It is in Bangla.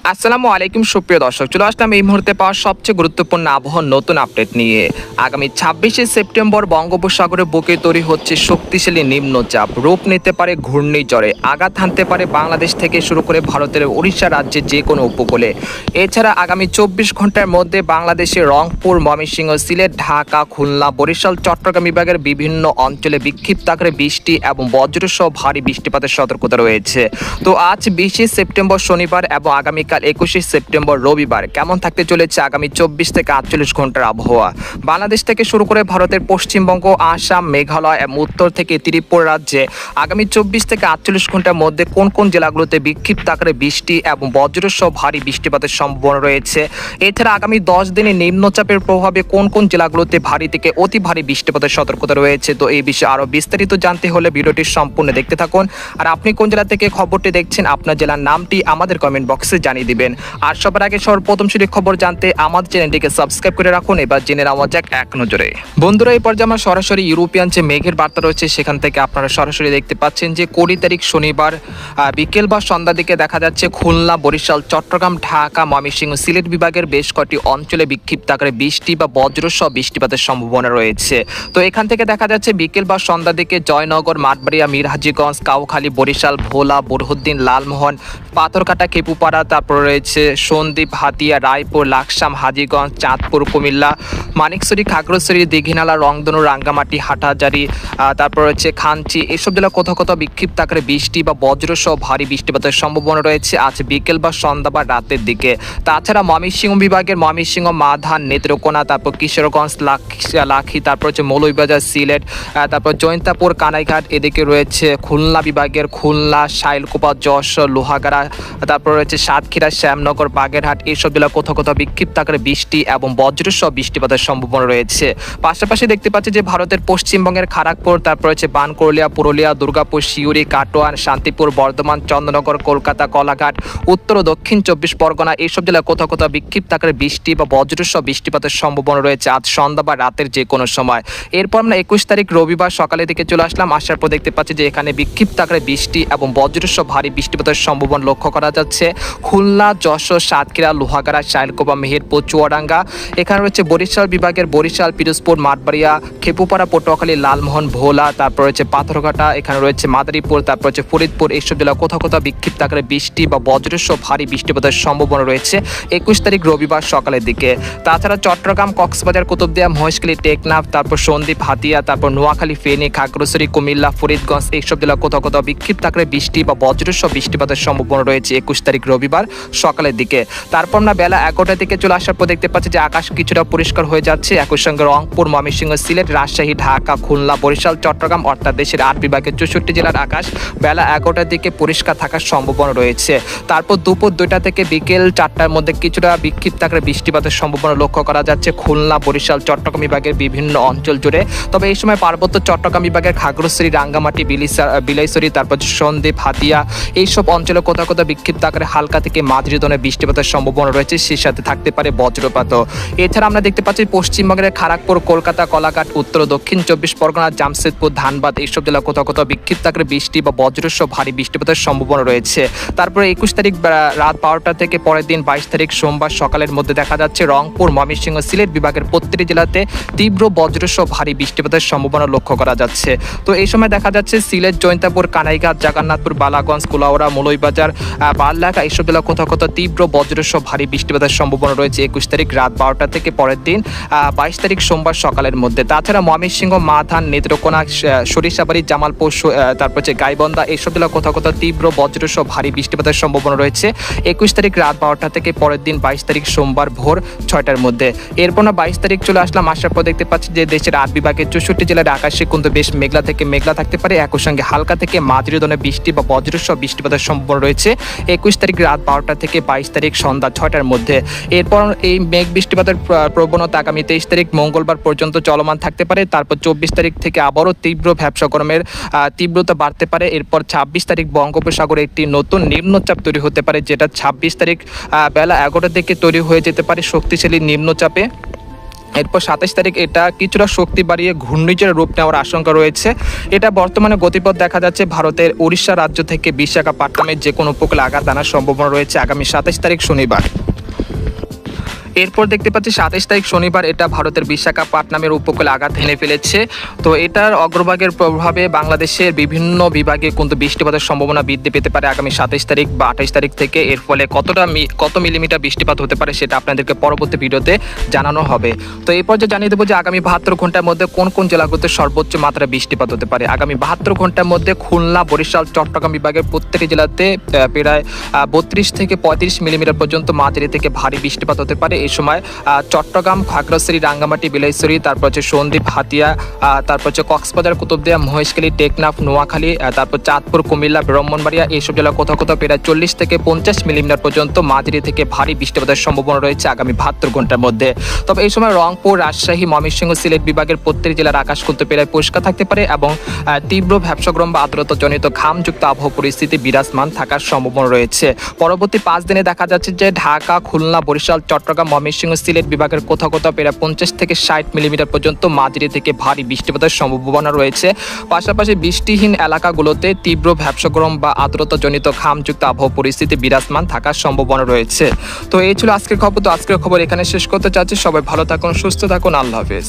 আসসালামু আলাইকুম সুপ্রিয় দর্শক, চলে আসলাম এই মুহূর্তে পাওয়া সবচেয়ে গুরুত্বপূর্ণ আবহাওয়ার নতুন আপডেট নিয়ে। আগামী 26শে সেপ্টেম্বর বঙ্গোপসাগরের বুকে তৈরি হচ্ছে শক্তিশালী নিম্নচাপ, রূপ নিতে পারে ঘূর্ণিঝড়ে, আঘাত হানতে পারে বাংলাদেশ থেকে শুরু করে ভারতের উড়িষ্যা রাজ্যের যে কোনো উপকূলে। এছাড়া আগামী 24 ঘন্টার মধ্যে বাংলাদেশের রংপুর, ময়মনসিংহ, সিলেট, ঢাকা, খুলনা, বরিশাল, চট্টগ্রাম বিভাগের বিভিন্ন অঞ্চলে বিক্ষিপ্ত আকারে বৃষ্টি এবং বজ্রসহ ভারী বৃষ্টিপাতের সতর্কতা রয়েছে। তো আজ 20শে সেপ্টেম্বর শনিবার এবং আগামীকাল 21শে সেপ্টেম্বর রবিবার কেমন থাকতে চলেছে আগামী 24 থেকে 48 ঘন্টার আবহাওয়া। বাংলাদেশ থেকে শুরু করে ভারতের পশ্চিমবঙ্গ, আসাম, মেঘালয় এবং উত্তর থেকে ত্রিপুরা রাজ্যে আগামী 24 থেকে 48 ঘন্টার মধ্যে কোন কোন জেলাগুলোতে বিক্ষিপ্ত আকারে বৃষ্টি এবং বজ্রসহ ভারী বৃষ্টিপাতের সম্ভাবনা রয়েছে। এছাড়া আগামী 10 দিনে নিম্নচাপের প্রভাবে কোন কোন জেলাগুলোতে ভারী থেকে অতি ভারী বৃষ্টিপাতের সতর্কতা রয়েছে। তো এই বিষয়ে আরো বিস্তারিত জানতে হলে ভিডিওটি সম্পূর্ণ দেখতে থাকুন। আর আপনি কোন জেলা থেকে খবরটি দেখছেন, আপনার জেলার নামটি আমাদের কমেন্ট বক্সে জানিয়ে দিবেন। আর সবার আগে সর্বপ্রথম শুধু খবর জানতে আমাদের চ্যানেলটিকে সাবস্ক্রাইব করে রাখুন। এবার জেনে নেওয়া যাক এক নজরে। বন্ধুরা, এই পর্যায়ে আমরা সরাসরি ইউরোপিয়ান যে মেঘের বার্তা রয়েছে সেখান থেকে আপনারা সরাসরি দেখতে পাচ্ছেন যে 20 তারিখ শনিবার বিকেল বা সন্ধ্যার দিকে দেখা যাচ্ছে খুলনা, বরিশাল, চট্টগ্রাম, ঢাকা, ময়মনসিংহ, সিলেট বিভাগের বেশ কয়েকটি অঞ্চলে বিক্ষিপ্ত আকারে বৃষ্টি বা বজ্রসহ বৃষ্টিপাতের সম্ভাবনা রয়েছে। তো এখান থেকে দেখা যাচ্ছে বিকেল বা সন্ধ্যার দিকে জয়নগর, মাঠবাড়িয়া, মিরহাজিগঞ্জ, কাউখালী, বরিশাল, ভোলা, বুরহুদ্দিন, লালমোহন, পাথরঘাটা, খেপুপাড়া, তারপর রয়েছে সন্দ্বীপ, হাতিয়া, রায়পুর, লাকসাম, হাজীগঞ্জ, চাঁদপুর, কুমিল্লা, মানিকছড়ি, খাগড়াছড়ি, দীঘিনালা, রংধনু, রাঙ্গামাটি, হাটহাজারী, তারপর রয়েছে খানচি, এসব জেলা কোথাও কোথাও বিক্ষিপ্ত আকারে বৃষ্টি বা বজ্রসহ ভারী বৃষ্টিপাতের সম্ভাবনা রয়েছে আজ বিকেল বা সন্ধ্যা বা রাতের দিকে। তাছাড়া ময়মনসিংহ বিভাগের ময়মনসিংহ, মাধান, নেত্রকোনা, তারপর কিশোরগঞ্জ, লাখি, তারপর হচ্ছে মৌলভীবাজার, সিলেট, তারপর জৈন্তাপুর, কানাইঘাট, এদিকে রয়েছে খুলনা বিভাগের খুলনা, শাইলকুপা, যশোর, লোহাগাড়া, তারপর রয়েছে সাতক্ষীরা, শ্যামনগর, বাগেরহাট, এইসব জেলা কোথাও কোথাও বিক্ষিপ্ত আকারে বৃষ্টি এবং বজ্রসহ বৃষ্টিপাতের সম্ভাবনা রয়েছে। পাশাপাশি দেখতে পাচ্ছি যে ভারতের পশ্চিমবঙ্গের খড়গপুর, তারপর রয়েছে বানকুরলিয়া, পুরুলিয়া, দুর্গাপুর, সিউড়ি, কাটোয়ান, শান্তিপুর, বর্ধমান, চন্দ্রনগর, কলকাতা, কলাঘাট, উত্তর ও দক্ষিণ 24 পরগনা, এইসব জেলা কোথাও কোথাও বিক্ষিপ্ত আকারে বৃষ্টি বা বজ্রসহ বৃষ্টিপাতের সম্ভাবনা রয়েছে আজ সন্ধ্যা বা রাতের যে কোনো সময়। এরপর আমরা 21 তারিখ রবিবার সকালের দিকে চলে আসলাম। আসার পর দেখতে পাচ্ছি যে এখানে বিক্ষিপ্ত আকারে বৃষ্টি এবং বজ্রসহ ভারী বৃষ্টিপাতের সম্ভাবনা লক্ষ্য করা যাচ্ছে খুলনা, যশোর, সাতক্ষীরা, লোহাগাড়া, শাইলকুপা, মেহেরপুর, চুয়াডাঙ্গা, এখানে রয়েছে বরিশাল বিভাগের বরিশাল, পিরোজপুর, মাঠবাড়িয়া, খেপুপাড়া, পটুয়াখালী, লালমোহন, ভোলা, তারপর রয়েছে পাথরঘাটা, এখানে রয়েছে মাদারীপুর, তারপর হচ্ছে ফরিদপুর, এইসব জেলা কোথাও কোথাও বিক্ষিপ্ত আকারে বৃষ্টি বা বজ্রসহ ভারী বৃষ্টিপাতের সম্ভাবনা রয়েছে 21 তারিখ রবিবার সকালের দিকে। তাছাড়া চট্টগ্রাম, কক্সবাজার, কুতুবদিয়া, মহেশখালী, টেকনাফ, তারপর সন্দ্বীপ, হাতিয়া, তারপর নোয়াখালী, ফেনী, খাগড়াছড়ি, কুমিল্লা, ফরিদগঞ্জ, এইসব জেলা কোথাও কোথাও বিক্ষিপ্ত আকারে বৃষ্টি বা বজ্রসহ বৃষ্টিপাতের সম্ভাবনা রয়েছে 21 তারিখ রবিবার সকালের দিকে। তারপর আমরা বেলা 11টার দিকে চলে আসার পর দেখতে পাচ্ছি যে আকাশ কিছুটা পরিষ্কার হয়ে যাচ্ছে। একই সঙ্গে রংপুর, ময়মনসিংহ, সিলেট, রাজশাহী, ঢাকা, খুলনা, বরিশাল, চট্টগ্রাম অর্থাৎ দেশের 8 বিভাগের 64 জেলার আকাশ বেলা 11টার দিকে পরিষ্কার থাকার সম্ভাবনা রয়েছে। তারপর দুপুর 2টা থেকে বিকেল 4টার মধ্যে কিছুটা বিক্ষিপ্ত আকারে বৃষ্টিপাতের সম্ভাবনা লক্ষ্য করা যাচ্ছে খুলনা, বরিশাল, চট্টগ্রাম বিভাগের বিভিন্ন অঞ্চল জুড়ে। তবে এই সময় পার্বত্য চট্টগ্রাম বিভাগের খাগড়াছড়ি, রাঙ্গামাটি, বিলাইছড়ি, তারপর সন্দ্বীপ, হাতিয়া, এইসব অঞ্চলে কোথাও কোথাও বিক্ষিপ্ত আকারে হালকা থেকে মাঝারি ধরনের বৃষ্টিপাতের সম্ভাবনা রয়েছে, সেই সাথে থাকতে পারে বজ্রপাতও। এছাড়া আমরা দেখতে পাচ্ছি পশ্চিমবঙ্গের খড়গপুর, কলকাতা, কলাঘাট, উত্তর ও দক্ষিণ 24 পরগনা, জামশেদপুর, ধানবাদ, এইসব জেলা কোথাও কোথাও বিক্ষিপ্ত আকারে বৃষ্টি বা বজ্রসহ ভারী বৃষ্টিপাতের সম্ভাবনা রয়েছে। তারপরে 21 তারিখ রাত 12টা থেকে পরের দিন 22 তারিখ সোমবার সকালের মধ্যে দেখা যাচ্ছে রংপুর, ময়মনসিংহ, সিলেট বিভাগের প্রত্যেকটি জেলাতে তীব্র বজ্রসহ ভারী বৃষ্টিপাতের সম্ভাবনা লক্ষ্য করা যাচ্ছে। তো এই সময় দেখা যাচ্ছে সিলেট, জৈন্তাপুর, কানাইঘাট, জগন্নাথপুর, বালাগঞ্জ, কুলাউড়া, মৌলভীবাজার, বারলাখা, এইসব জেলা কোথাও কোথাও তীব্র বজ্রসহ ভারী বৃষ্টিপাতের সম্ভাবনা রয়েছে 21 তারিখ রাত 12টা থেকে পরের দিন 22 তারিখ সোমবার সকালের মধ্যে। তাছাড়া ময়মনসিংহ, মাধান, নেত্রকোনা, সরিষাবাড়ি, জামালপুর, তারপর হচ্ছে গাইবন্ধা, এইসব জেলা কোথাও কোথাও তীব্র বজ্রসহ ভারী বৃষ্টিপাতের সম্ভাবনা রয়েছে 21 তারিখ রাত 12টা থেকে পরের দিন 22 তারিখ সোমবার ভোর 6টার মধ্যে। এরপর না 22 তারিখ চলে আসলাম। আসার পর দেখতে পাচ্ছি যে দেশের 8 বিভাগের 64 জেলার আকাশে কিন্তু বেশ মেঘলা থেকে মেঘলা থাকতে পারে, একই সঙ্গে হালকা থেকে মাঝারি ধরনের বৃষ্টি বা বজ্রসহ বৃষ্টিপাতের সম্ভাবনা রয়েছে 21 তারিখ রাত 12টা থেকে 22 তারিখ সন্ধ্যা 6টার মধ্যে। এরপর এই মেঘ বৃষ্টিপাতের প্রবণতা আগামী 23 তারিখ মঙ্গলবার পর্যন্ত চলমান থাকতে পারে। তারপর 24 তারিখ থেকে আবারও তীব্র ভ্যাপসা গরমের তীব্রতা বাড়তে পারে। এরপর 26 তারিখ বঙ্গোপসাগরে একটি নতুন নিম্নচাপ তৈরি হতে পারে, যেটা 26 তারিখ বেলা 11টার দিকে তৈরি হয়ে যেতে পারে শক্তিশালী নিম্নচাপে। এরপর 27 তারিখ এটা কিছুটা শক্তি বাড়িয়ে ঘূর্ণিঝড়ের রূপ নেওয়ার আশঙ্কা রয়েছে। এটা বর্তমানে গতিপথ দেখা যাচ্ছে ভারতের উড়িষ্যা রাজ্য থেকে বিশাখাপট্টনমের যে কোনো উপকূলে আঘাত আনার সম্ভাবনা রয়েছে আগামী 27 তারিখ শনিবার। এরপর দেখতে পাচ্ছি 27 তারিখ শনিবার এটা ভারতের বিশাখাপট্টনমের উপকূলে আঘাত হেনে ফেলেছে। তো এটার অগ্রভাগের প্রভাবে বাংলাদেশের বিভিন্ন বিভাগে কিন্তু বৃষ্টিপাতের সম্ভাবনা বৃদ্ধি পেতে পারে আগামী 27 তারিখ বা 28 তারিখ থেকে। এর ফলে কত মিলিমিটার বৃষ্টিপাত হতে পারে সেটা আপনাদেরকে পরবর্তী ভিডিওতে জানানো হবে। তো এই পর্যায়ে জানিয়ে দেবো যে আগামী 72 ঘন্টার মধ্যে কোন কোন জেলাগুলোতে সর্বোচ্চ মাত্রায় বৃষ্টিপাত হতে পারে। আগামী 72 ঘন্টার মধ্যে খুলনা, বরিশাল, চট্টগ্রাম বিভাগের প্রত্যেকটি জেলাতে প্রায় 32 থেকে 35 মিলিমিটার পর্যন্ত মাঝারি থেকে ভারী বৃষ্টিপাত হতে পারে। এই সময় চট্টগ্রাম, খাগড়াছড়ি, রাঙ্গামাটি, বিলাইছড়ি, তারপর হচ্ছে সন্দ্বীপ, হাতিয়া, তারপর হচ্ছে কক্সবাজার, কুতুবদিয়া, মহেশখালী, টেকনাফ, নোয়াখালী, তারপর চাঁদপুর, কুমিল্লা, ব্রাহ্মণবাড়িয়া এইসব জেলা কোথাও কোথাও প্রায় 40 থেকে 50 মিলিমিটার পর্যন্ত মাঝারি থেকে ভারী বৃষ্টিপাতের সম্ভাবনা রয়েছে আগামী 72 ঘন্টার মধ্যে। তবে এই সময় রংপুর, রাজশাহী, ময়মনসিংহ, সিলেট বিভাগের প্রত্যেক জেলার আকাশ কিন্তু প্রায় পরিষ্কার থাকতে পারে এবং তীব্র ভ্যাপসাগরম বা আর্দ্রতাজনিত ঘামযুক্ত আবহাওয়া পরিস্থিতি বিরাজমান থাকার সম্ভাবনা রয়েছে। পরবর্তী 5 দিনে দেখা যাচ্ছে যে ঢাকা, খুলনা, বরিশাল, চট্টগ্রাম, ময়মনসিংহ, সিলেট বিভাগের কোথাও কোথাও প্রায় 50 থেকে 60 মিলিমিটার পর্যন্ত মাঝারি থেকে ভারী বৃষ্টিপাতের সম্ভাবনা রয়েছে। পাশাপাশি বৃষ্টিহীন এলাকাগুলোতে তীব্র ভ্যাপসাগরম বা আর্দ্রতাজনিত ঘামযুক্ত আবহাওয়া পরিস্থিতি বিরাজমান থাকার সম্ভাবনা রয়েছে। তো এই ছিল আজকের খবর। তো আজকের খবর এখানে শেষ করতে চাচ্ছি। সবাই ভালো থাকুন, সুস্থ থাকুন, আল্লাহ হাফেজ।